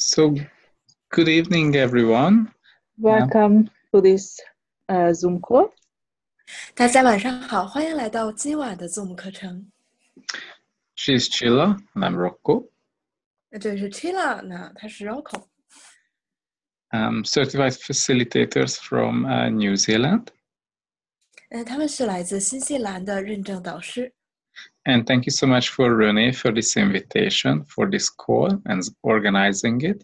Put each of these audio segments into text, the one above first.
So, good evening, everyone. Welcome to this Zoom call. 大家晚上好，欢迎来到今晚的 Zoom 课程。She's Chilla, and I'm Rocco. 这是 Chilla， 那他是 Rocco。Certified facilitators from New Zealand. 他们是来自新西兰的认证导师。And thank you so much for Renee for this invitation, for this call and organizing it.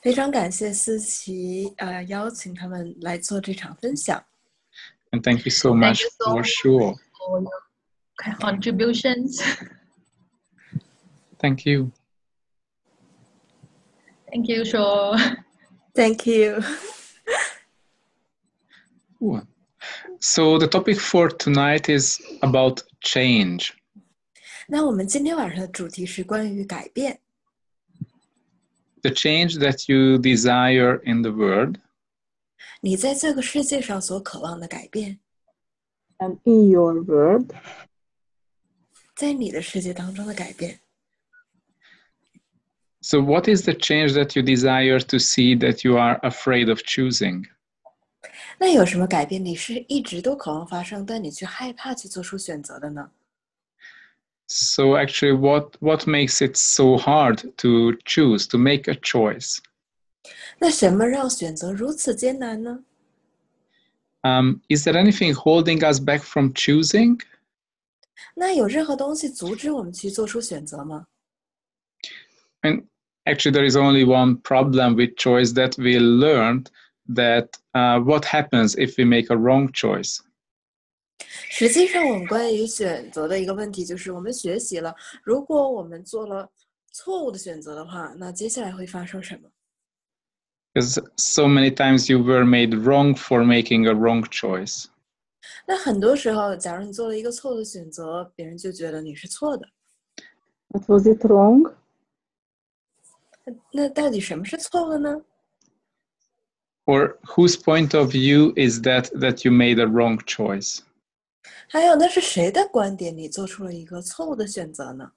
非常感谢思琪邀请他们来做这场分享。And thank you so much for sure. For your contributions. Thank you. Thank you, Shaw. Thank you. So the topic for tonight is about change. 那我们今天晚上的主题是关于改变。The change that you desire in the world. 你在这个世界上所渴望的改变。And in your world. 在你的世界当中的改变。So what is the change that you desire to see that you are afraid of choosing? 那有什么改变你是一直都渴望发生，但你却害怕去做出选择的呢？ So actually, what makes it so hard to choose, to make a choice? 那什么让选择如此艰难呢？ Is there anything holding us back from choosing? 那有任何东西阻止我们去做出选择吗？ And actually, there is only one problem with choice that we learned that what happens if we make a wrong choice? 实际上，我们关于选择的一个问题就是，我们学习了，如果我们做了错误的选择的话，那接下来会发生什么？ Because so many times you were made wrong for making a wrong choice. 那很多时候，假如你做了一个错误的选择，别人就觉得你是错的。 What was it wrong? 那到底什么是错误的呢？ Or whose point of view is that you made a wrong choice? 还有，那是谁的观点？你做出了一个错误的选择呢？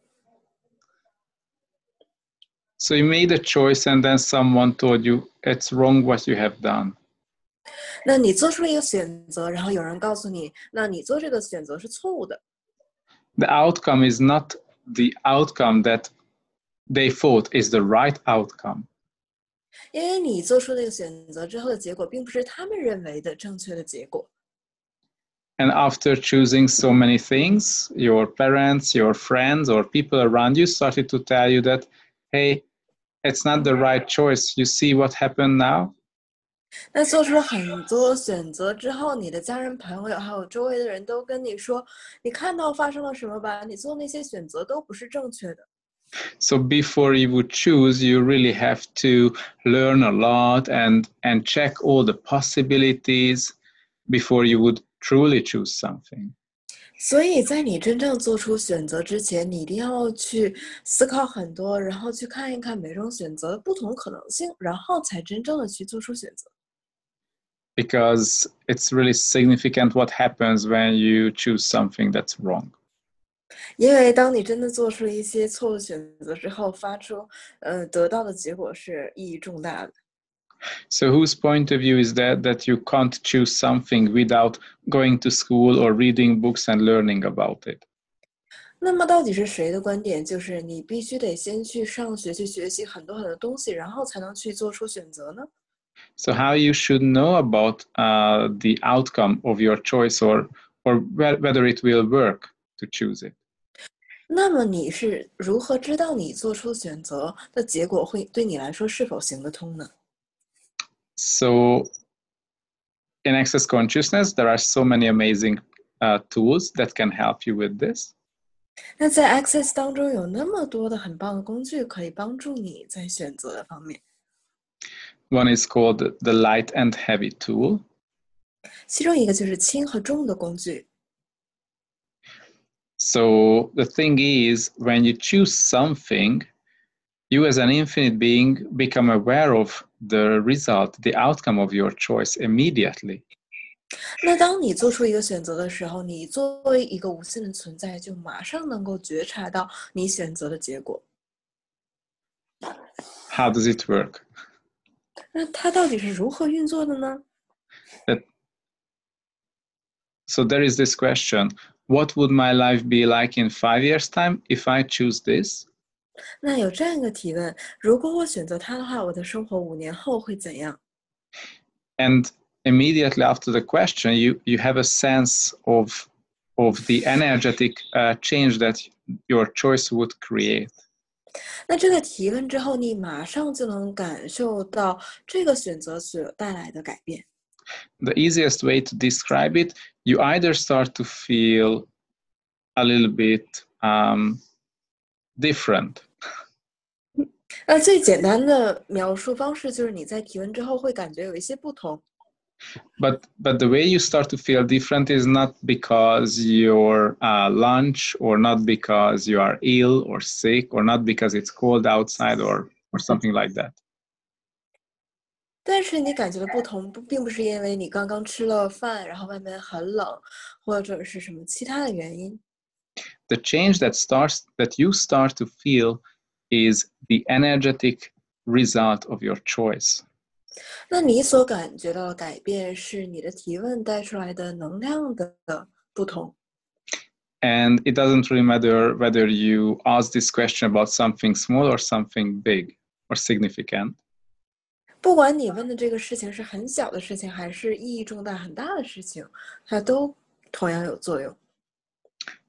So you made a choice and then someone told you it's wrong what you have done. 那你做出了一个选择，然后有人告诉你，那你做这个选择是错误的。 The outcome is not the outcome that they thought is the right outcome. 因为你做出这个选择之后的结果，并不是他们认为的正确的结果。 And after choosing so many things, your parents, your friends, or people around you started to tell you that, hey, it's not the right choice. You see what happened now? 那做出了很多选择之后，你的家人、朋友还有周围的人都跟你说，你看到发生了什么吧？你做那些选择都不是正确的。 So before you would choose, you really have to learn a lot and check all the possibilities before you would truly choose something. 所以在你真正做出选择之前，你一定要去思考很多，然后去看一看每种选择的不同可能性，然后才真正的去做出选择。 Because it's really significant what happens when you choose something that's wrong. 因为当你真的做出了一些错误选择之后，得到的结果是意义重大的。 So whose point of view is that you can't choose something without going to school or reading books and learning about it? 那么到底是谁的观点？就是你必须得先去上学，去学习很多很多东西，然后才能去做出选择呢？ So how you should know about the outcome of your choice or whether it will work to choose it? 那么你是如何知道你做出选择的结果会对你来说是否行得通呢？ So in Access Consciousness, there are so many amazing tools that can help you with this. 那在 Access 当中有那么多的很棒的工具可以帮助你在选择方面。 One is called the Light and Heavy tool. 其中一个就是轻和重的工具。 So the thing is, when you choose something, you as an infinite being become aware of the result, the outcome of your choice immediately. 那当你做出一个选择的时候，你作为一个无限的存在，就马上能够觉察到你选择的结果。how does it work? 那它到底是如何运作的呢？ So there is this question, what would my life be like in 5 years' time if I choose this? 那有这样一个提问：如果我选择它的话，我的生活5年后会怎样？ And immediately after the question, you have a sense of the energetic change that your choice would create. 那这个提问之后，你马上就能感受到这个选择所带来的改变。The easiest way to describe it, you either start to feel a little bit different. 那最简单的描述方式就是你在提问之后会感觉有一些不同。But the way you start to feel different is not because you're lunch, or not because you are ill or sick, or not because it's cold outside, or something like that. 但是你感觉的不同，并不是因为你刚刚吃了饭，然后外面很冷，或者是什么其他的原因。The change that you start to feel is the energetic result of your choice. 那你所感觉到的改变是你的提问带出来的能量的不同。And it doesn't really matter whether you ask this question about something small or something big or significant. 不管你问的这个事情是很小的事情，还是意义重大很大的事情，它都同样有作用。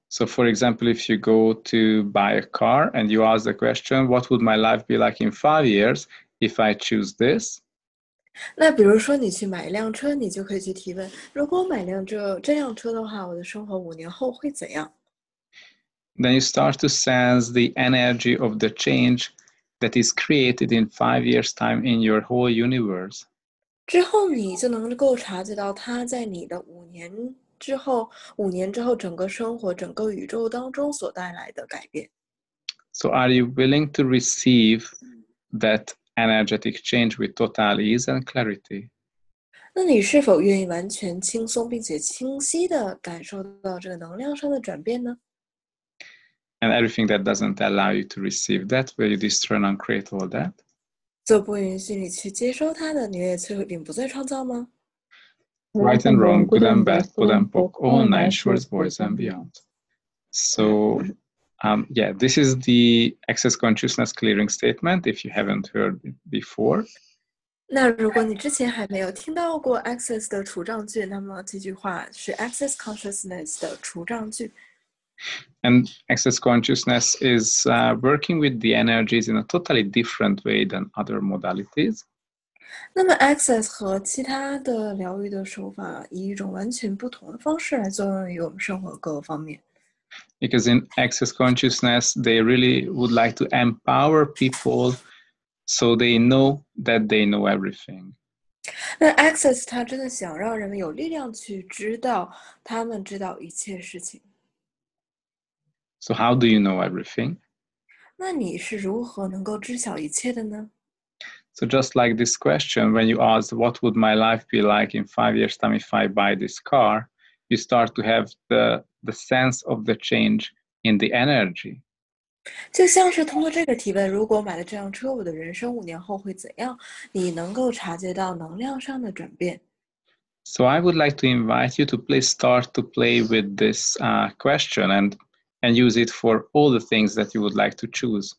So for example, if you go to buy a car and you ask the question, what would my life be like in 5 years if I choose this? 那比如说你去买一辆车，你就可以去提问：如果我买这辆车的话，我的生活5年后会怎样？ Then you start to sense the energy of the change that is created in 5 years' time in your whole universe. 之后你就能够察觉到它在你的5年之后整个生活、整个宇宙当中所带来的改变。So are you willing to receive that energetic change with total ease and clarity? 那你是否愿意完全轻松并且清晰地感受到这个能量上的转变呢？ And everything that doesn't allow you to receive that, will you destroy and uncreate all that? 就不允许你去接收它的，你也摧毁并不再创造吗？ Right and wrong, good and bad, POD and POC, all nine shorts, boys and beyond. So yeah, this is the access consciousness clearing statement if you haven't heard it before. 那如果你之前还没有听到过 Access 的除障句，那么这句话是 Access Consciousness 的除障句。And access consciousness is working with the energies in a totally different way than other modalities. 那么 Access 和其他的疗愈的手法以一种完全不同的方式来作用于我们生活各个方面。Because in access consciousness, they really would like to empower people so they know that they know everything. 那 Access 它真的想让人们有力量去知道，他们知道一切事情。So how do you know everything? 那你是如何能够知晓一切的呢？ So just like this question, when you ask, what would my life be like in 5 years' time if I buy this car? You start to have the sense of the change in the energy. 就像是通过这个提问，如果我买了这辆车，我的人生5年后会怎样？你能够察觉到能量上的转变。So I would like to invite you to please start to play with this question and use it for all the things that you would like to choose.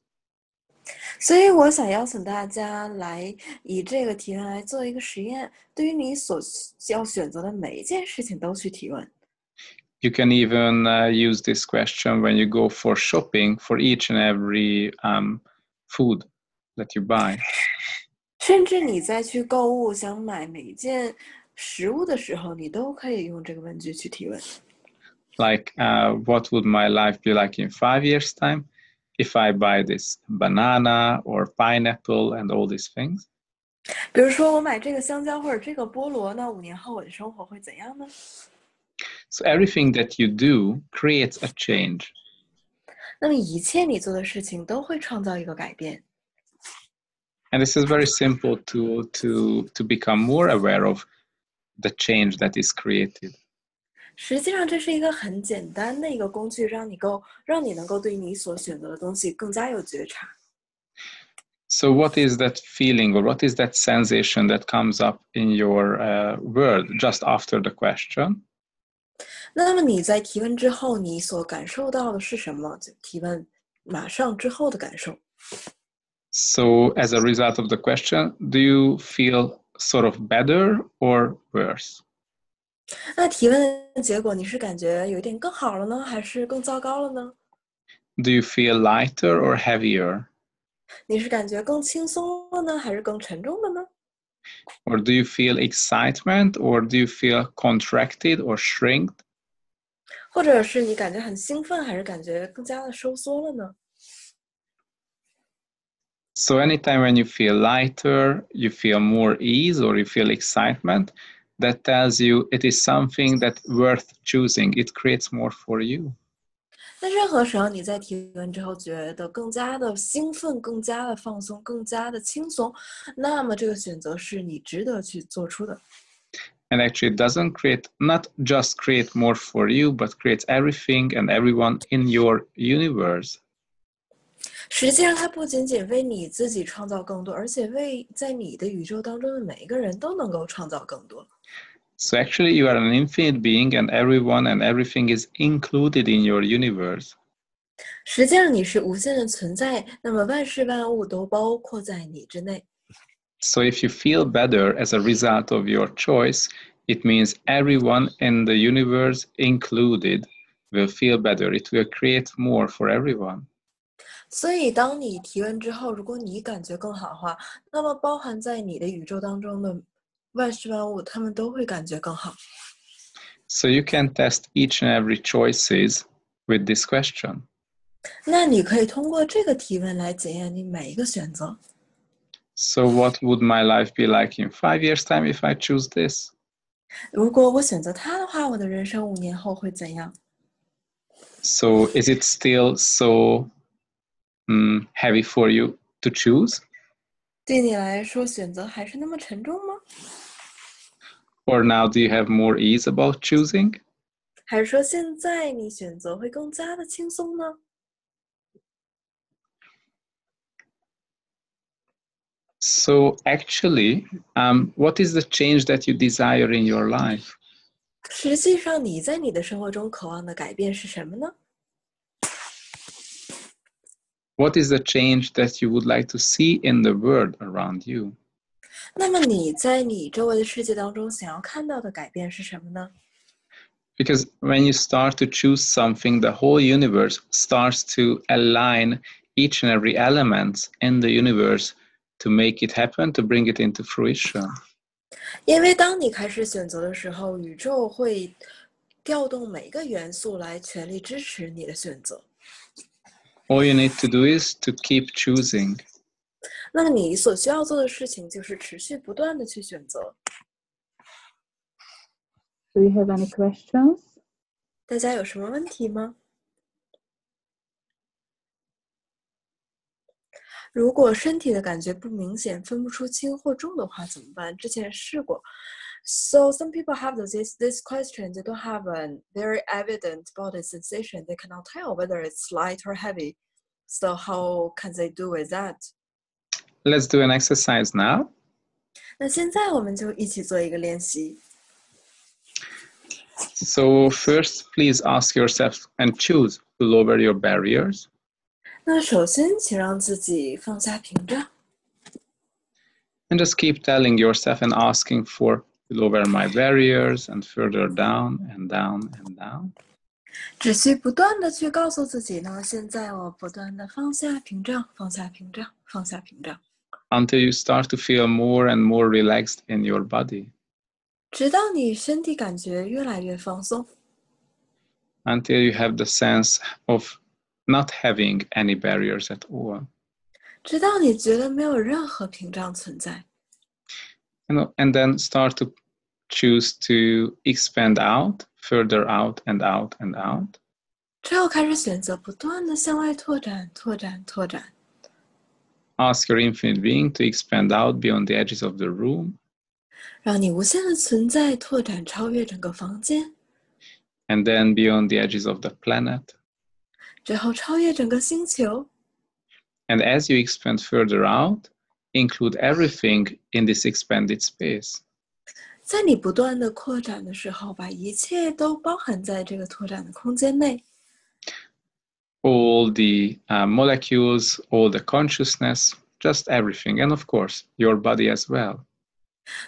所以我想邀请大家来以这个提问来做一个实验，对于你所要选择的每一件事情都去提问。You can even use this question when you go for shopping for each and every food that you buy. 甚至你在去购物想买每一件食物的时候，你都可以用这个问句去提问。Like, what would my life be like in 5 years' time if I buy this banana or pineapple and all these things? 比如说，我买这个香蕉或者这个菠萝，那5年后我的生活会怎样呢？ So everything that you do creates a change. 那么一切你做的事情都会创造一个改变。And this is very simple to become more aware of the change that is created. 实际上，这是一个很简单的一个工具，让你能够对你所选择的东西更加有觉察。So what is that feeling or what is that sensation that comes up in your world just after the question? 那么你在提问之后，你所感受到的是什么？就提问马上之后的感受。So as a result of the question, do you feel sort of better or worse? 那提问的结果，你是感觉有一点更好了呢，还是更糟糕了呢？ Do you feel lighter or heavier? 你是感觉更轻松了呢，还是更沉重了呢？ Or do you feel excitement or do you feel contracted or shrinked? 或者是你感觉很兴奋，还是感觉更加的收缩了呢？ So anytime when you feel lighter, you feel more ease or you feel excitement, that tells you it is something that's worth choosing. It creates more for you. 那任何时候你在提问之后觉得更加的兴奋、更加的放松、更加的轻松，那么这个选择是你值得去做出的。And actually it doesn't not just create more for you, but creates everything and everyone in your universe. 实际上，它不仅仅为你自己创造更多，而且为在你的宇宙当中的每一个人都能够创造更多。So actually you are an infinite being and everyone and everything is included in your universe. 实际上，你是无限的存在，那么万事万物都包括在你之内。So if you feel better as a result of your choice, it means everyone in the universe included will feel better. It will create more for everyone. 所以，当你提问之后，如果你感觉更好的话，那么包含在你的宇宙当中的万事万物，他们都会感觉更好。So you can test each and every choices with this question. 那你可以通过这个提问来检验你每一个选择。So what would my life be like in 5 years' time if I choose this? 如果我选择它的话，我的人生5年后会怎样？ So is it still so heavy for you to choose? 对你来说，选择还是那么沉重吗？ Or now do you have more ease about choosing? 还是说现在你选择会更加的轻松呢？ So actually, what is the change that you desire in your life? 实际上，你在你的生活中渴望的改变是什么呢？ What is the change that you would like to see in the world around you? 那么你在你周围的世界当中想要看到的改变是什么呢？ Because when you start to choose something, the whole universe starts to align each and every element in the universe to make it happen, to bring it into fruition. 因为当你开始选择的时候，宇宙会调动每一个元素来全力支持你的选择。 All you need to do is to keep choosing. 那么你所需要做的事情就是持续不断的去选择。 Do you have any questions? 大家有什么问题吗？如果身体的感觉不明显，分不出轻或重的话怎么办？之前试过。So some people have this question. They don't have a very evident body sensation. They cannot tell whether it's light or heavy. So how can they do with that? Let's do an exercise now. 那现在我们就一起做一个练习。 So first, please ask yourself and choose to lower your barriers. 那首先，请让自己放下屏障， And just keep telling yourself and asking for to lower my barriers and further down and down and down. 只需不断的去告诉自己呢，现在我不断的放下屏障，放下屏障，放下屏障， Until you start to feel more and more relaxed in your body. 直到你身体感觉越来越放松， Until you have the sense of not having any barriers at all. 直到你觉得没有任何屏障存在。 And then start to choose to expand out, further out and out and out. 之后开始选择不断的向外拓展，拓展，拓展。 Ask your infinite being to expand out beyond the edges of the room. 让你无限的存在拓展，超越整个房间， And then beyond the edges of the planet. 之后超越整个星球， And as you expand further out, include everything in this expanded space. 在你不断的扩展的时候，把一切都包含在这个拓展的空间内。All the molecules, all the consciousness, just everything. And of course, your body as well.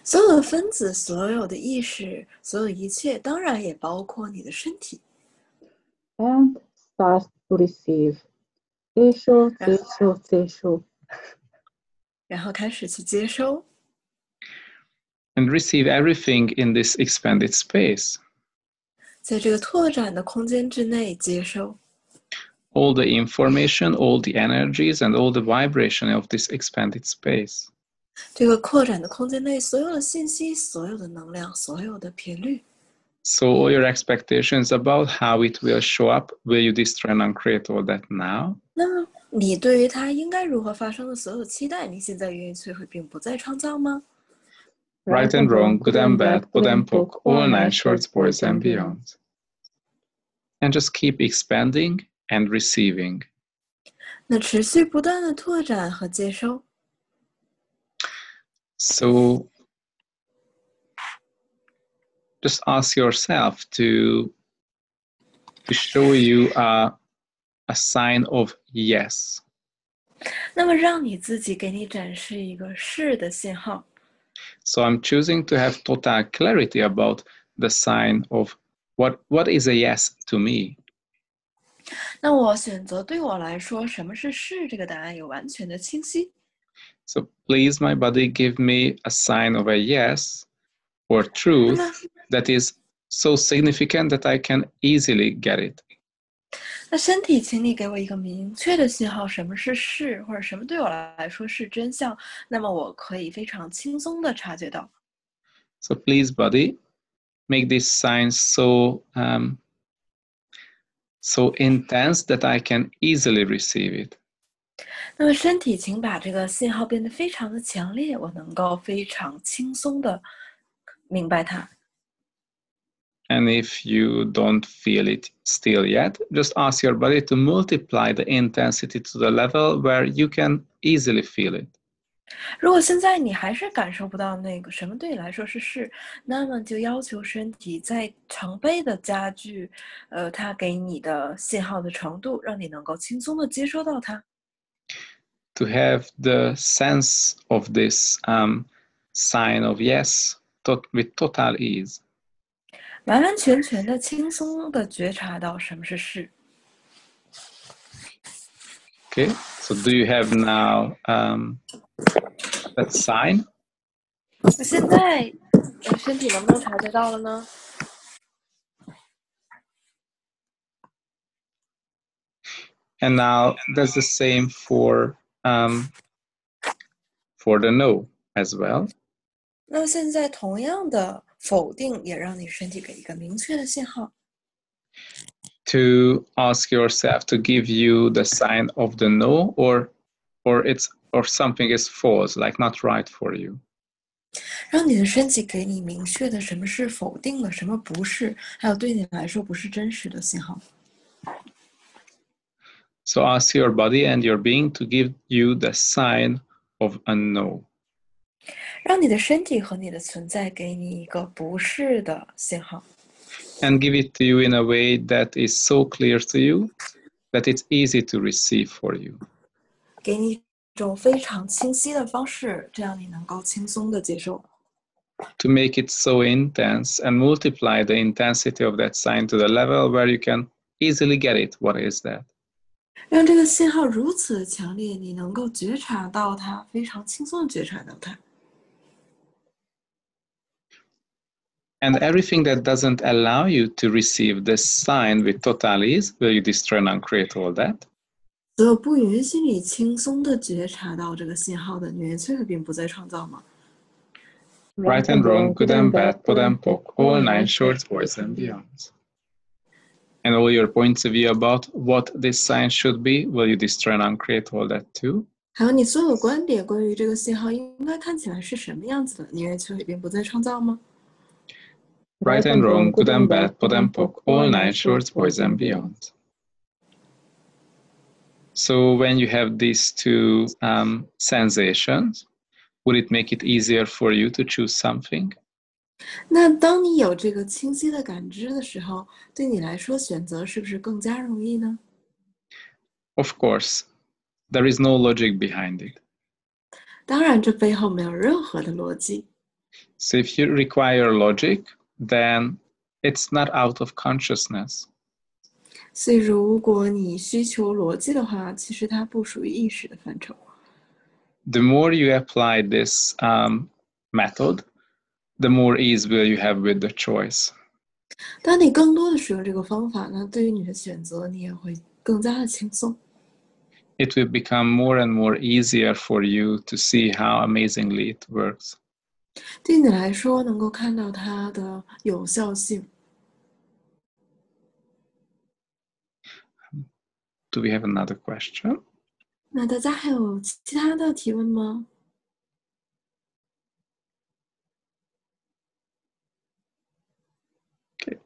所有的分子，所有的意识，所有一切，当然也包括你的身体。And start to receive. 接收，接收，接收。然后开始去接收。And receive everything in this expanded space. 在这个拓展的空间之内接收。All the information, all the energies, and all the vibration of this expanded space. 这个扩展的空间内所有的信息，所有的能量，所有的频率。So all your expectations about how it will show up, will you destroy and uncreate all that now? 那么你对于它应该如何发生的所有期待，你现在愿意摧毁并不再创造吗？ Right and wrong, good and bad, put and poke, all nine shorts, boys and beyond. And just keep expanding and receiving. 那持续不断的拓展和接收。So just ask yourself to show you a sign of yes. 那么让你自己给你展示一个是的信号。So I'm choosing to have total clarity about the sign of what is a yes to me. 那我选择对我来说，什么是是这个答案有完全的清晰。So please, my body, give me a sign of a yes or truth that is so significant that I can easily get it. 那身体，请你给我一个明确的信号，什么是是，或者什么对我来说是真相，那么我可以非常轻松的察觉到。So please, body, make this sign so intense that I can easily receive it. 那么身体，请把这个信号变得非常的强烈，我能够非常轻松的明白它。And if you don't feel it still yet, just ask your body to multiply the intensity to the level where you can easily feel it. 如果现在你还是感受不到那个什么对你来说是是，那么就要求身体再成倍的加剧，它给你的信号的程度，让你能够轻松的接收到它。To have the sense of this sign of yes with total ease. 完完全全的轻松的觉察到什么是是。Okay, so do you have now that sign? 那现在身体能不能察觉到了呢？ And now that's the same for the no as well. 那现在同样的否定也让你身体给一个明确的信号。To ask yourself to give you the sign of the no, or something is false, like not right for you. 让你的身体给你明确的什么是否定的，什么不是，还有对你来说不是真实的信号。So ask your body and your being to give you the sign of a no. 让你的身体和你的存在给你一个不是的信号。And give it to you in a way that is so clear to you that it's easy to receive for you. 给你一种非常清晰的方式，这样你能够轻松的接受。To make it so intense and multiply the intensity of that sign to the level where you can easily get it. What is that? 让这个信号如此强烈，你能够觉察到它，非常轻松的觉察到它。And everything that doesn't allow you to receive this sign with total ease, will you destroy and uncreate all that? 所有不允许你轻松的觉察到这个信号的，你摧毁并不再创造吗？ Right and wrong, good and bad, put and poke, all nine shorts, boys and beyond. And all your points of view about what this sign should be, will you destroy and uncreate all that too? 还有你所有观点关于这个信号应该看起来是什么样子的，你愿意摧毁并不再创造吗？ Right and wrong, good and bad, put and poke, all nine shorts, boys and beyond. So when you have these two sensations, would it make it easier for you to choose something? 那当你有这个清晰的感知的时候，对你来说选择是不是更加容易呢？ Of course, there is no logic behind it. 当然，这背后没有任何的逻辑。 So if you require logic, then it's not out of consciousness. 所以，如果你需求逻辑的话，其实它不属于意识的范畴。 The more you apply this method, the more ease will you have with the choice. 当你更多的使用这个方法呢，对于你的选择，你也会更加的轻松。 It will become more and more easier for you to see how amazingly it works. 对你来说，能够看到它的有效性。 Do we have another question? 那大家还有其他的提问吗？ Okay.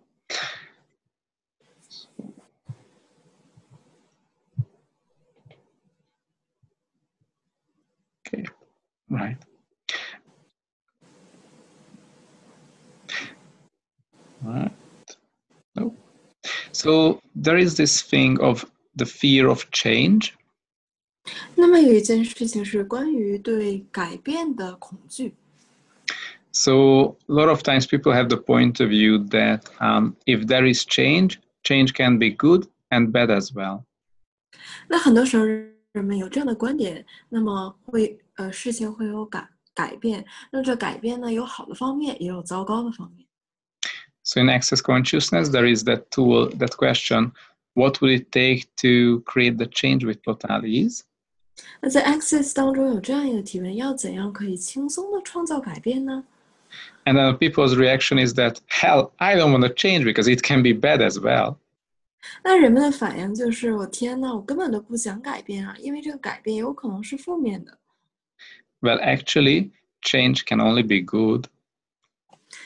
Okay, right. Right. No. So there is this thing of the fear of change. 那么有一件事情是关于对改变的恐惧。 So a lot of times people have the point of view that if there is change, change can be good and bad as well. 那很多时候人们有这样的观点，那么事情会有改变，那这改变呢有好的方面，也有糟糕的方面。 So in access consciousness, there is that tool, that question, what would it take to create the change with total ease? 那在 Access 当中有这样一个提问：要怎样可以轻松的创造改变呢？ And then people's reaction is that, hell, I don't want to change because it can be bad as well. 那人们的反应就是：我天哪，我根本都不想改变啊，因为这个改变有可能是负面的。 Well, actually, change can only be good.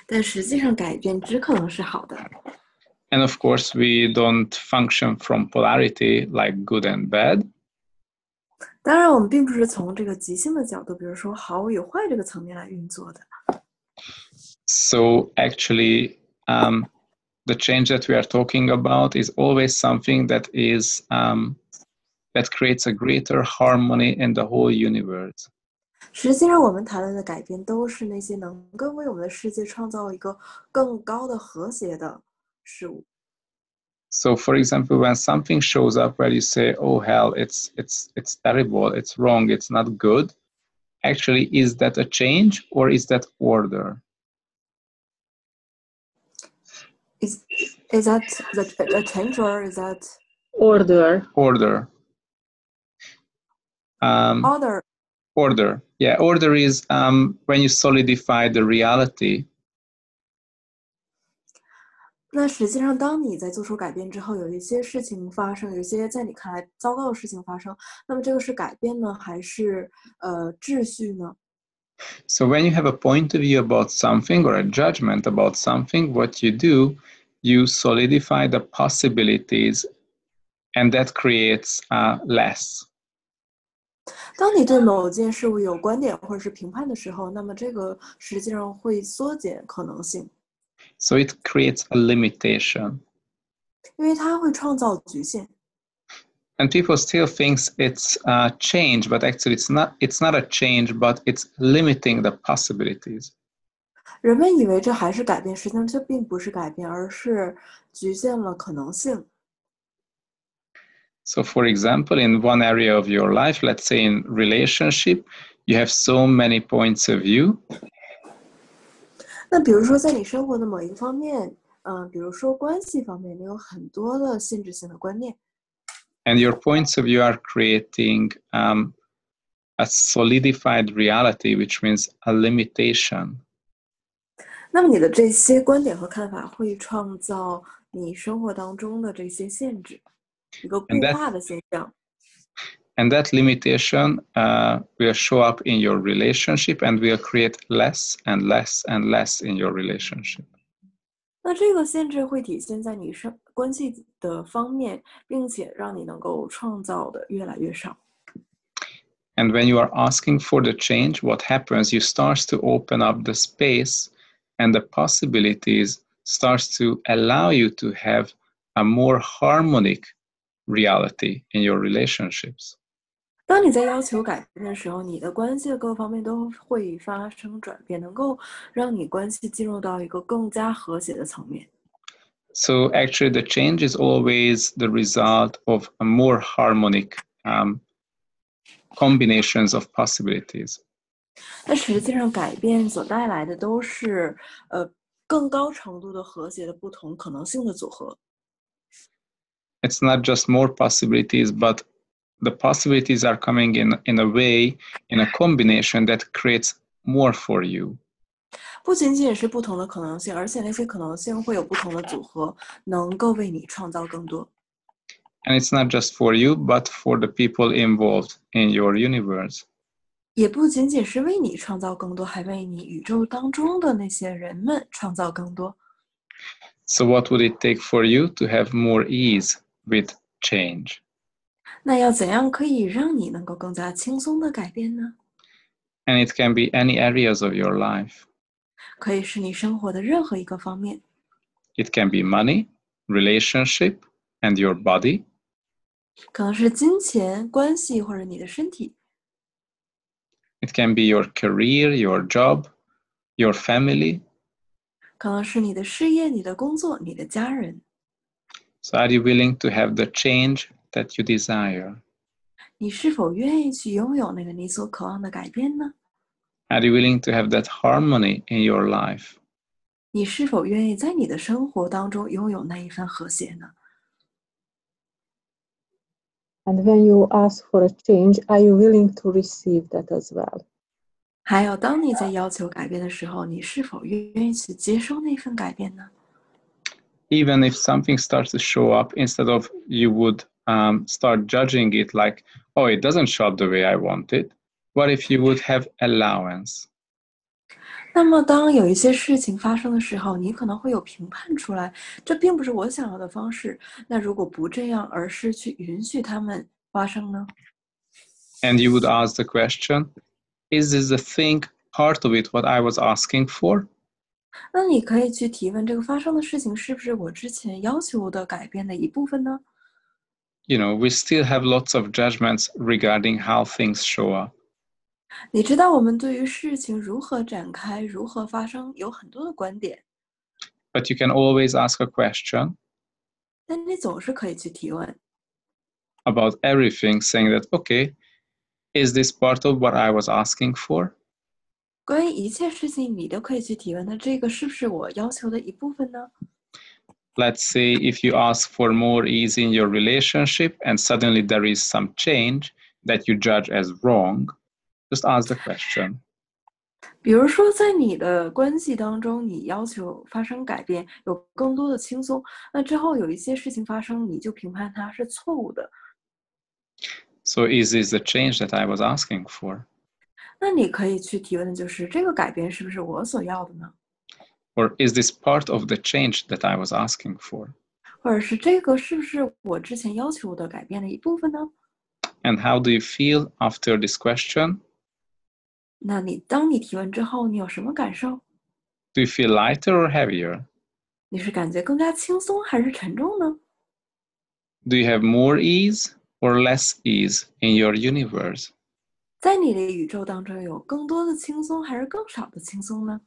但实际上，改变只可能是好的。 And of course, we don't function from polarity like good and bad. 当然，我们并不是从这个极性的角度，比如说好与坏这个层面来运作的。 So actually, the change that we are talking about is always something that is that creates a greater harmony in the whole universe. 实际上，我们谈论的改变都是那些能够为我们的世界创造一个更高的和谐的事物。 So, for example, when something shows up where you say, "Oh hell, it's terrible, it's wrong, it's not good," actually, is that a change or is that order? Is that a change or is that Order. Order. order? Order. Yeah, order is when you solidify the reality. 那实际上，当你在做出改变之后，有一些事情发生，有一些在你看来糟糕的事情发生，那么这个是改变呢，还是秩序呢？ So when you have a point of view about something or a judgment about something, what you do, you solidify the possibilities, and that creates less. 当你对某件事物有观点或者是评判的时候，那么这个实际上会缩减可能性， So it creates a limitation. 因为它会创造局限。 And people still think it's a change, but actually it's not. It's not a change, but it's limiting the possibilities. 人们以为这还是改变，实际上这并不是改变，而是局限了可能性。 So, for example, in one area of your life, let's say in relationship, you have so many points of view. 那比如说，在你生活的某一个方面，比如说关系方面，你有很多的限制性的观念。 And your points of view are creating a solidified reality, which means a limitation. 那么你的这些观点和看法会创造你生活当中的这些限制，一个固化的现象。 And that limitation will show up in your relationship and will create less and less and less in your relationship. 那这个限制会体现在你关系的方面，并且让你能够创造的越来越少。And when you are asking for the change, what happens? You start to open up the space and the possibilities starts to allow you to have a more harmonic reality in your relationships. 当你在要求改变的时候，你的关系的各方面都会发生转变，能够让你关系进入到一个更加和谐的层面。So actually the change is always the result of a more harmonic combinations of possibilities. 但实际上，改变所带来的都是更高程度的和谐的不同可能性的组合。It's not just more possibilities, but the possibilities are coming in a way, in a combination that creates more for you. 不仅仅是不同的可能性，而且那些可能性会有不同的组合，能够为你创造更多。And it's not just for you, but for the people involved in your universe. 也不仅仅是为你创造更多，还为你宇宙当中的那些人们创造更多。So what would it take for you to have more ease with change? 那要怎样可以让你能够更加轻松的改变呢？ And it can be any areas of your life. 可以是你生活的任何一个方面， It can be money, relationship, and your body. 可能是金钱、关系或者你的身体， It can be your career, your job, your family. 可能是你的事业、你的工作、你的家人。 So are you willing to have the change that you desire? 你是否愿意去拥有那个你所渴望的改变呢？ Are you willing to have that harmony in your life? 你是否愿意在你的生活当中拥有那一份和谐呢？ And when you ask for a change, are you willing to receive that as well? 还有，当你在要求改变的时候，你是否愿意去接受那份改变呢？ Even if something starts to show up, instead of you would start judging it like, oh, it doesn't show up the way I want it. What if you would have allowance? 那么，当有一些事情发生的时候，你可能会有评判出来，这并不是我想要的方式。那如果不这样，而是去允许它们发生呢？ And you would ask the question, is this the thing, part of it, what I was asking for? 那你可以去提问，这个发生的事情是不是我之前要求的改变的一部分呢？ You know, we still have lots of judgments regarding how things show up. 你知道，我们对于事情如何展开、如何发生，有很多的观点。 But you can always ask a question 但你总是可以去提问， about everything, saying that, okay, is this part of what I was asking for? 关于一切事情，你都可以去提问。那这个是不是我要求的一部分呢？ Let's say if you ask for more ease in your relationship and suddenly there is some change that you judge as wrong, just ask the question. 比如说，在你的关系当中，你要求发生改变，有更多的轻松。那之后有一些事情发生，你就评判它是错误的。 So is this the change that I was asking for? 那你可以去提问的就是这个改变是不是我所要的呢？ Or is this part of the change that I was asking for? 或者是这个是不是我之前要求的改变的一部分呢？ And how do you feel after this question? 那当你提问之后，你有什么感受？ Do you feel lighter or heavier? 你是感觉更加轻松还是沉重呢？ Do you have more ease or less ease in your universe? 在你的宇宙当中，有更多的轻松还是更少的轻松呢？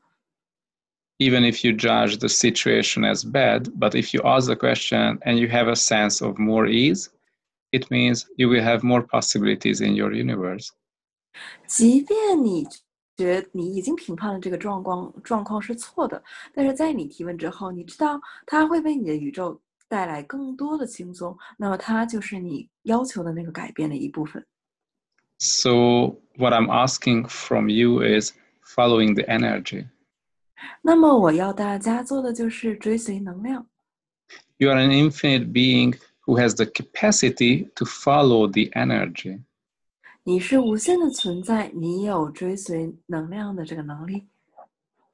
Even if you judge the situation as bad, but if you ask the question and you have a sense of more ease, it means you will have more possibilities in your universe. 即便你觉得你已经评判了这个状况是错的，但是在你提问之后，你知道它会为你的宇宙带来更多的轻松，那么它就是你要求的那个改变的一部分。 So what I'm asking from you is following the energy. 那么我要大家做的就是追随能量。 You are an infinite being who has the capacity to follow the energy. 你是无限的存在，你有追随能量的这个能力。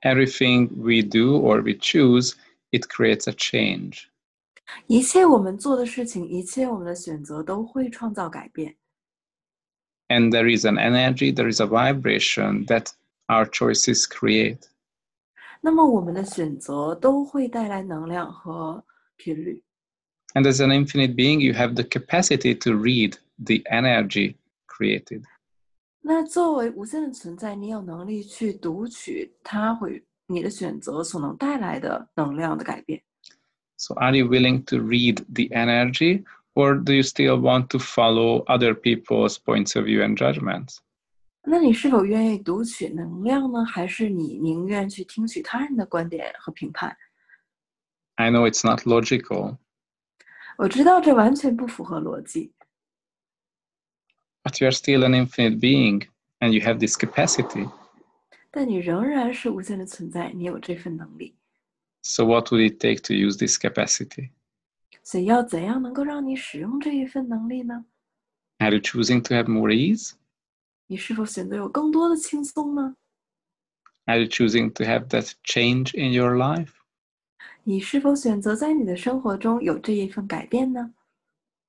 Everything we do or we choose, it creates a change. 一切我们做的事情，一切我们的选择都会创造改变。And there is an energy, there is a vibration that our choices create. 那么我们的选择都会带来能量和频率。And as an infinite being, you have the capacity to read the energy created. 那作为无限的存在，你有能力去读取你的选择所能带来的能量的改变。So are you willing to read the energy, or do you still want to follow other people's points of view and judgments? 那你是否愿意读取能量呢？还是你宁愿去听取他人的观点和评判？ I know it's not logical, 我知道这完全不符合逻辑， but you are still an infinite being, and you have this capacity. 但你仍然是无限的存在，你有这份能力。 So what would it take to use this capacity? 所以要怎样能够让你使用这一份能力呢？ Are you choosing to have more ease? 你是否选择有更多的轻松呢？ Are you choosing to have that change in your life? 你是否选择在你的生活中有这一份改变呢？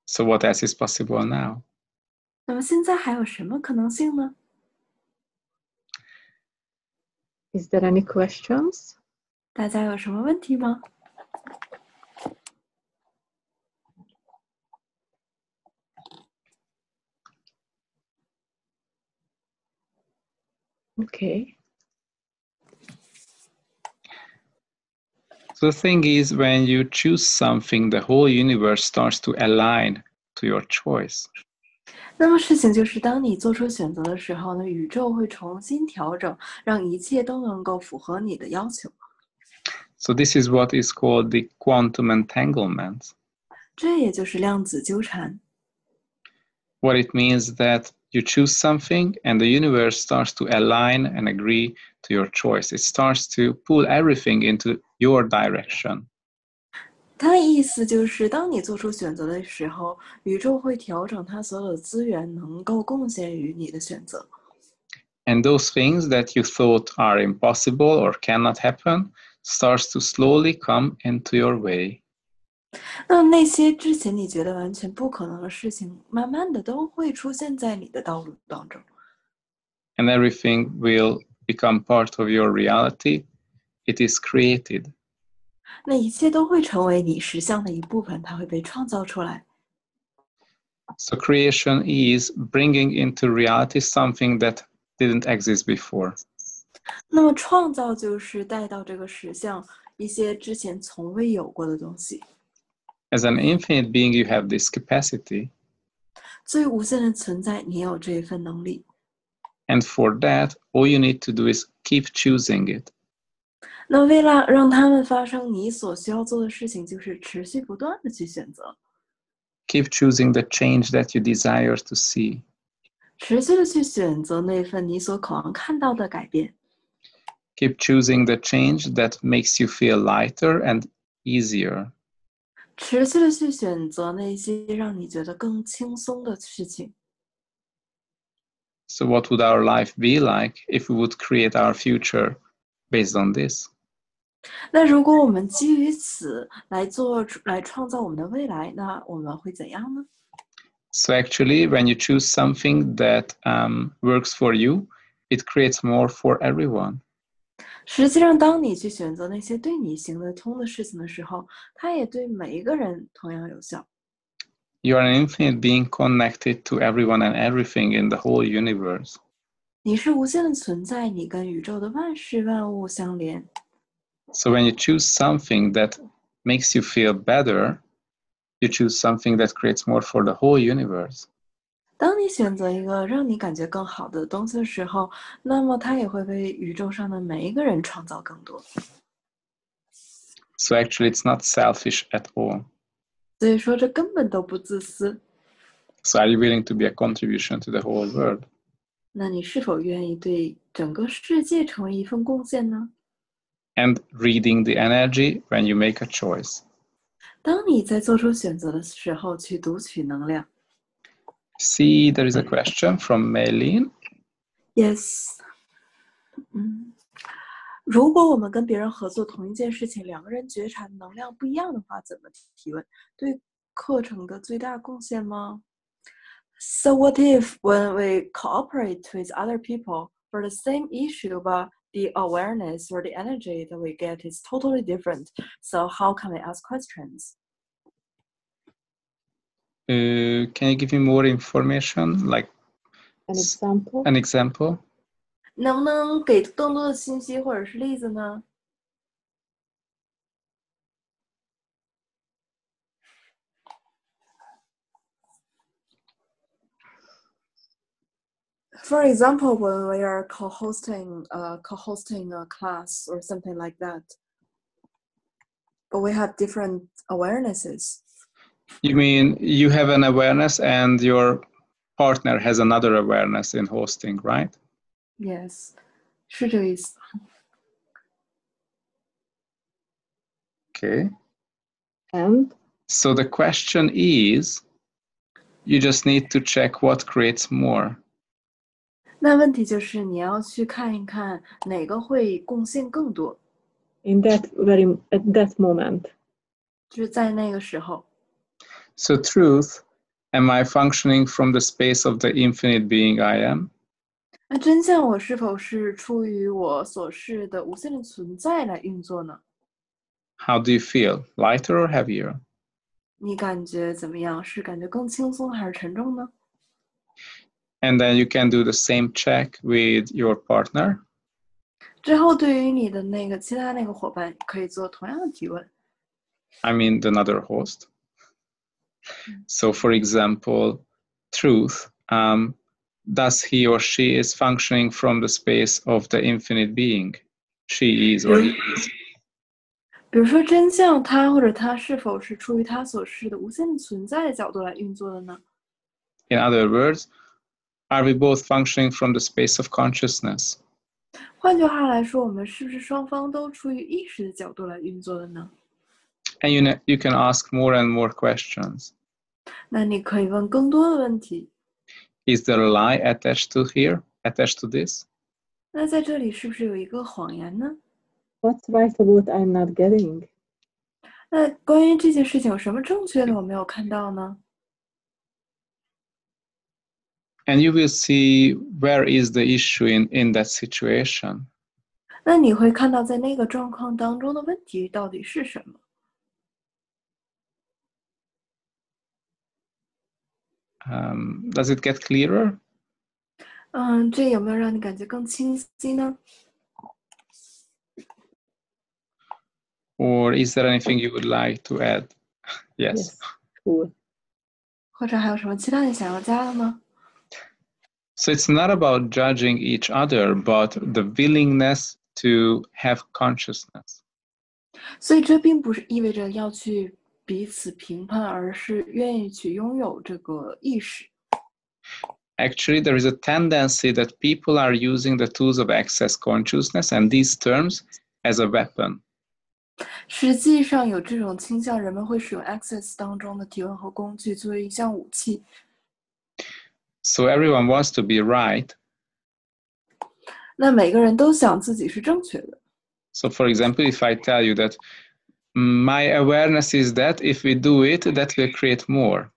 So what else is possible now? 那么现在还有什么可能性呢？ Is there any questions? 大家有什么问题吗？ Okay. So the thing is, when you choose something, the whole universe starts to align to your choice. 那么事情就是，当你做出选择的时候呢，宇宙会重新调整，让一切都能够符合你的要求。 So this is what is called the quantum entanglement. 这也就是量子纠缠。 What it means that you choose something and the universe starts to align and agree to your choice. It starts to pull everything into your direction. 它的意思就是，当你做出选择的时候，宇宙会调整它所有的资源，能够贡献于你的选择。 And those things that you thought are impossible or cannot happen starts to slowly come into your way. 那些之前你觉得完全不可能的事情，慢慢的都会出现在你的道路当中。 And everything will become part of your reality. It is created. 那一切都会成为你实相的一部分，它会被创造出来。 So creation is bringing into reality something that didn't exist before. 那么创造就是带到这个实相一些之前从未有过的东西。 As an infinite being, you have this capacity. 最无限的存在，你有这一份能力。 And for that, all you need to do is keep choosing it. 那为了让它们发生，你所需要做的事情就是持续不断的去选择， Keep choosing the change that you desire to see. 持续的去选择那份你所渴望看到的改变， Keep choosing the change that makes you feel lighter and easier. 持续的去选择那些让你觉得更轻松的事情。 So what would our life be like if we would create our future based on this? 那如果我们基于此来创造我们的未来，那我们会怎样呢？ So actually, when you choose something that works for you, it creates more for everyone. 实际上，当你去选择那些对你行得通的事情的时候，它也对每一个人同样有效。 You are an infinite being connected to everyone and everything in the whole universe. 你是无限的存在，你跟宇宙的万事万物相连。 So when you choose something that makes you feel better, you choose something that creates more for the whole universe. 当你选择一个让你感觉更好的东西的时候，那么它也会为宇宙上的每一个人创造更多。 So actually, it's not selfish at all. 所以说，这根本都不自私。 So are you willing to be a contribution to the whole world? 那你是否愿意对整个世界成为一份贡献呢？ And reading the energy when you make a choice. 当你在做出选择的时候，去读取能量。 See, there is a question from Maylene. Yes. 如果我们跟别人合作同一件事情，两个人觉察的能量不一样的话，怎么提问？对课程的最大贡献吗？ So what if when we cooperate with other people for the same issue, but the awareness or the energy that we get is totally different? So how can we ask questions? Can you give me more information, like An example? an example? 能不能给更多的信息或者是例子呢？ For example, when we are co-hosting a class or something like that, but we have different awarenesses. You mean you have an awareness and your partner has another awareness in hosting, right? Yes, 是这个意思。 Okay. And So the question is, you just need to check what creates more. 那问题就是你要去看一看哪个会贡献更多， at that moment. 就是在那个时候。 So truth, am I functioning from the space of the infinite being I am? 那真相我是否是出于我所示的无限的存在来运作呢？ How do you feel? Lighter or heavier? 你感觉怎么样？是感觉更轻松还是沉重呢？ And then you can do the same check with your partner. 之后对于你的那个其他那个伙伴可以做同样的提问。 I mean another host. So for example, truth, does he or she is functioning from the space of the infinite being? She is or he is. 比如说真相，他或者他是否是出于他所示的无限的存在的角度来运作的呢？ In other words, are we both functioning from the space of consciousness? 换句话来说，我们是不是双方都出于意识的角度来运作的呢？ And you can ask more and more questions. 那你可以问更多的问题。 Is there a lie attached to this? 那在这里是不是有一个谎言呢？ What's right about I'm not getting? 那关于这件事情有什么正确的我没有看到呢？ And you will see where is the issue in that situation. 那你会看到在那个状况当中的问题到底是什么？ Does it get clearer? 这有没有让你感觉更清晰呢？ Or is there anything you would like to add? Yes. Cool. 或者还有什么其他你想要加的吗？ So it's not about judging each other, but the willingness to have consciousness. 所以这并不是意味着要去彼此评判，而是愿意去拥有这个意识。 Actually, there is a tendency that people are using the tools of access consciousness and these terms as a weapon. 实际上有这种倾向，人们会使用 Access 当中的提问和工具作为一项武器。 So everyone wants to be right. 那每个人都想自己是正确的。 So for example, if I tell you that my awareness is that if we do it, that will create more.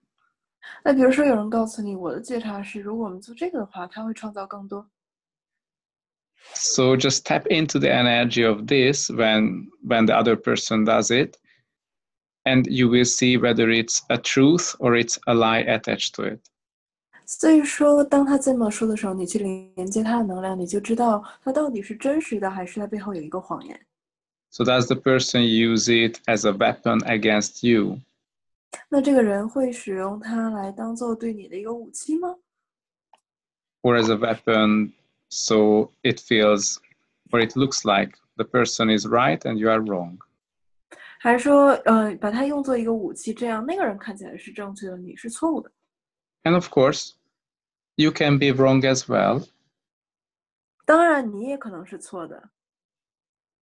那比如说有人告诉你，我的觉察是，如果我们做这个的话，它会创造更多。 So just tap into the energy of this when the other person does it, and you will see whether it's a truth or it's a lie attached to it. 所以说，当他这么说的时候，你去连接他的能量，你就知道他到底是真实的，还是他背后有一个谎言。 So does the person use it as a weapon against you? 那这个人会使用它来当做对你的一个武器吗？ Or as a weapon so it feels or it looks like the person is right and you are wrong? 还是说，把它用作一个武器，这样那个人看起来是正确的，你是错误的？ And of course, you can be wrong as well. 当然，你也可能是错的。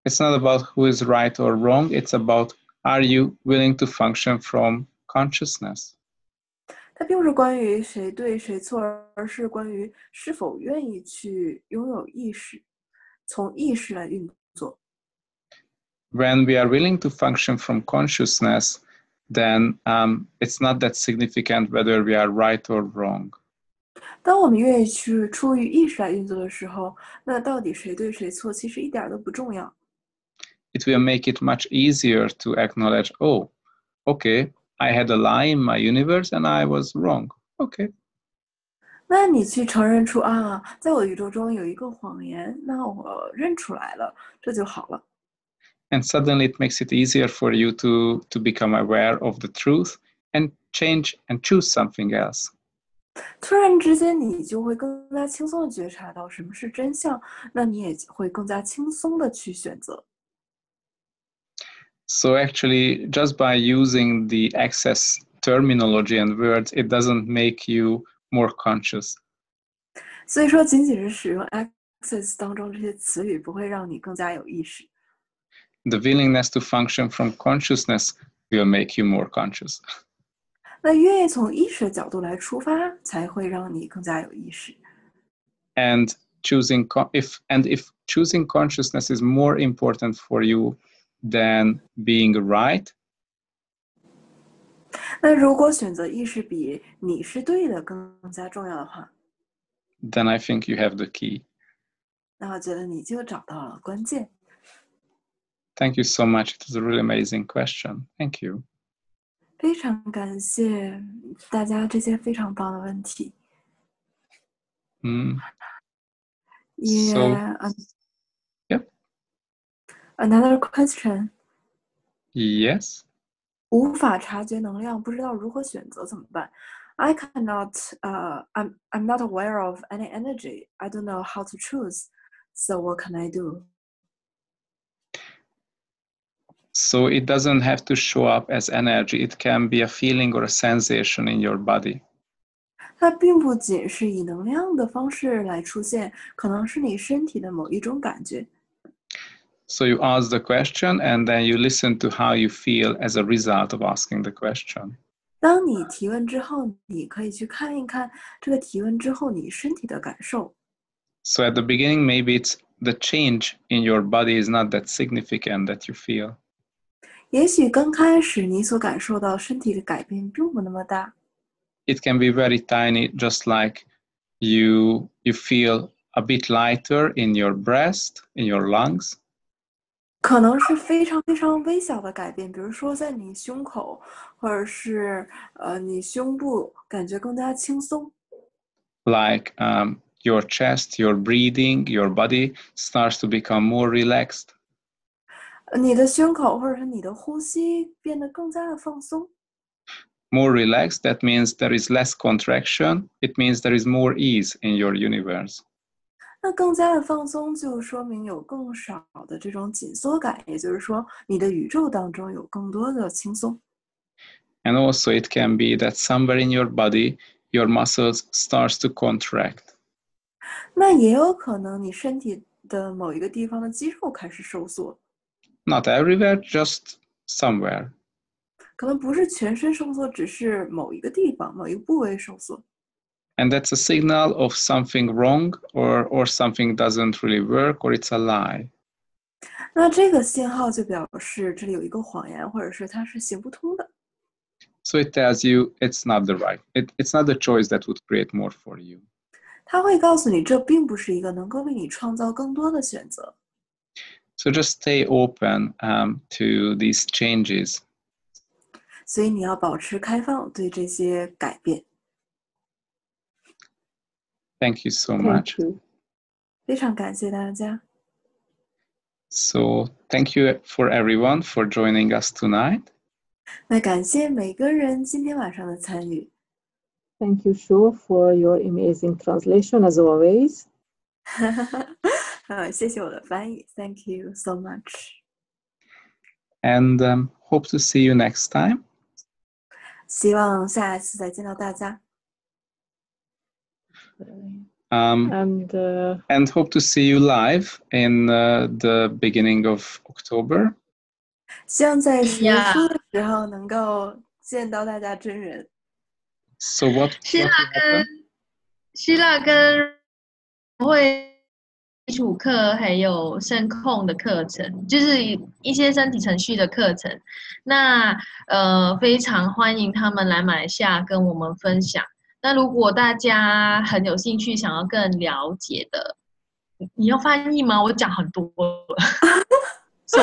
It's not about who is right or wrong. It's about, are you willing to function from consciousness? 它并不是关于谁对谁错，而是关于是否愿意去拥有意识，从意识来运作。when we are willing to function from consciousness, then it's not that significant whether we are right or wrong. 当我们愿意去出于意识来运作的时候，那到底谁对谁错，其实一点都不重要。It will make it much easier to acknowledge, oh, okay, I had a lie in my universe and I was wrong. Okay. 那你去承认出在我的宇宙中有一个谎言，那我认出来了，这就好了。And suddenly it makes it easier for you to become aware of the truth and change and choose something else. 突然之间，你就会更加轻松的觉察到什么是真相，那你也会更加轻松的去选择。So actually, just by using the access terminology and words, it doesn't make you more conscious. 所以说，仅仅是使用 access 当中这些词语，不会让你更加有意识。The willingness to function from consciousness will make you more conscious. 那愿意从意识的角度来出发，才会让你更加有意识。And if choosing consciousness is more important for you than being right, 那如果选择意识比你是对的更加重要的话， then I think you have the key. 那我觉得你就找到了关键。Thank you so much. It was a really amazing question. Thank you. 非常感谢大家这些非常棒的问题。Yep. Another question. Yes. 无法察觉能量，不知道如何选择怎么办？ I cannot. I'm not aware of any energy. I don't know how to choose. So what can I do? So it doesn't have to show up as energy. It can be a feeling or a sensation in your body. 它并不仅是以能量的方式来出现，可能是你身体的某一种感觉。So you ask the question and then you listen to how you feel as a result of asking the question. 当你提问之后，你可以去看一看这个提问之后你身体的感受。So at the beginning, maybe it's the change in your body is not that significant that you feel. 也许刚开始你所感受到身体的改变并不那么大。It can be very tiny, just like you feel a bit lighter in your breast, in your lungs. 可能是非常非常微小的改变，比如说在你胸口，或者是你胸部感觉更加轻松。Like your chest, your breathing, your body starts to become more relaxed. 你的胸口或者是你的呼吸变得更加的放松。More relaxed, that means there is less contraction. It means there is more ease in your universe. 那更加的放松，就说明有更少的这种紧缩感，也就是说，你的宇宙当中有更多的轻松。And also it can be that somewhere in your body, your muscles starts to contract. 那也有可能你身体的某一个地方的肌肉开始收缩。Not everywhere, just somewhere. 可能不是全身收缩，只是某一个地方、某一个部位收缩。And that's a signal of something wrong or something doesn't really work or it's a lie. 那这个信号就表示这里有一个谎言，或者是它是行不通的。So it tells you it's not it's not the choice that would create more for you. 它会告诉你，这并不是一个能够为你创造更多的选择。So just stay open to these changes. 所以你要保持开放，对这些改变。Thank you so much. Thank you. 非常感谢大家。So thank you for everyone for joining us tonight. 那感谢每个人今天晚上的参与。Thank you, Shu, for your amazing translation as always. 谢谢我的翻译。Thank you so much. And hope to see you next time. 希望下一次再见到大家。And hope to see you live in the beginning of October. 希望在10月初的时候能够见到大家真人。So what? Sheila 跟会础课还有声控的课程，就是一些身体程序的课程。那非常欢迎他们来马来西亚跟我们分享。那如果大家很有兴趣，想要更了解的，你要翻译吗？我讲很多了，错。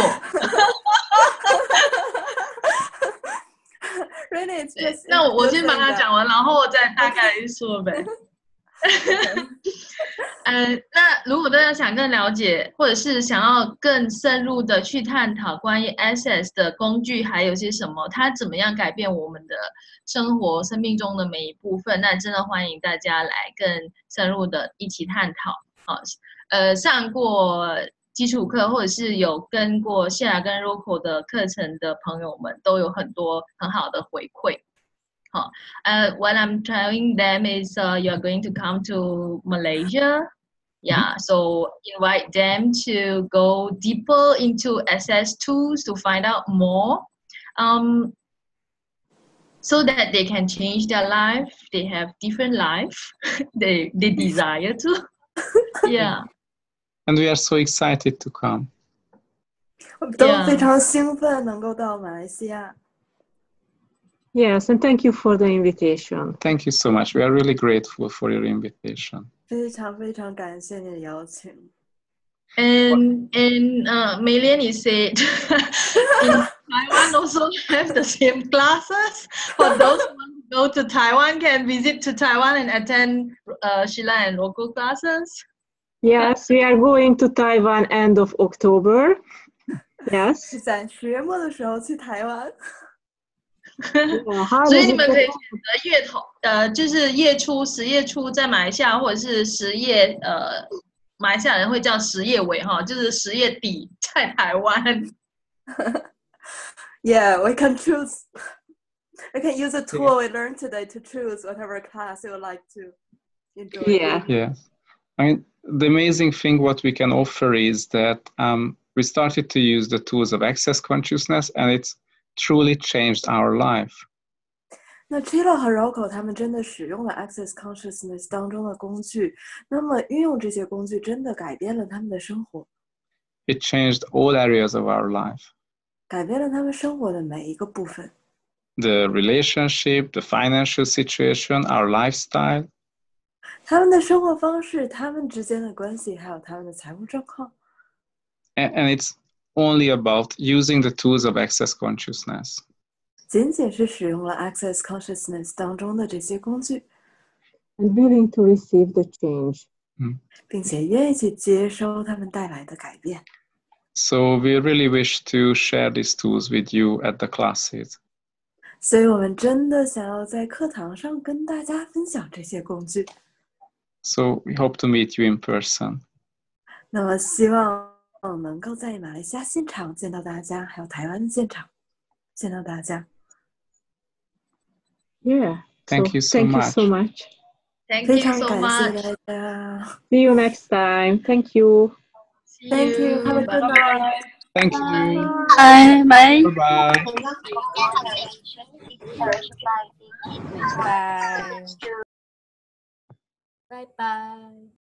Really, it's just 那我先把它讲完，然后我再大概说呗。那如果大家想更了解，或者是想要更深入的去探讨关于 Access 的工具还有些什么，它怎么样改变我们的生活、生命中的每一部分，那真的欢迎大家来更深入的一起探讨。上过基础课或者是有跟过谢雅跟 Rocco 的课程的朋友们，都有很多很好的回馈。what I'm telling them is you're going to come to Malaysia. Yeah, so invite them to go deeper into access tools to find out more, so that they can change their life. They have different life. they desire to. Yeah. And we are so excited to come. 我们都非常兴奋能够到马来西亚。Yes, and thank you for the invitation. Thank you so much. We are really grateful for your invitation. 非常非常感谢你的邀请。And Melian, you said in Taiwan also have the same classes. For those who want to go to Taiwan, can visit to Taiwan and attend Sheila and Rocco classes. Yes, we are going to Taiwan end of October. Yes. 是在10月末的时候去台湾。所以你们可以选择月头，就是月初10月初在马来西亚，或者是10月，马来西亚人会叫10月尾哈，就是10月底在台湾。Yeah, we can choose. We can use a tool we learned today to choose whatever class you would like to enjoy. Yeah. I mean, the amazing thing what we can offer is that we started to use the tools of access consciousness, and it's truly changed our life. 那 Chilo 和 Rocco 他们真的使用了 Access Consciousness 当中的工具，那么运用这些工具真的改变了他们的生活。It changed all areas of our life. 改变了他们生活的每一个部分。The relationship, the financial situation, our lifestyle. 他们的生活方式，他们之间的关系，还有他们的财务状况。And it's only about using the tools of access consciousness. 仅仅是使用了 Access Consciousness 当中的这些工具 and willing to receive the change. 并且愿意去接收他们带来的改变。So we really wish to share these tools with you at the classes. 所以我们真的想要在课堂上跟大家分享这些工具。So we hope to meet you in person. 那么希望能够在马来西亚现场见到大家，还有台湾的现场见到大家。Yeah. Thank you so much. Thank 非 you 常 so 感 much. 谢大家。 See you next time. Thank you. Thank you. Have a good night. Thank you. Bye. Bye. Bye-bye. Bye. Bye. Bye.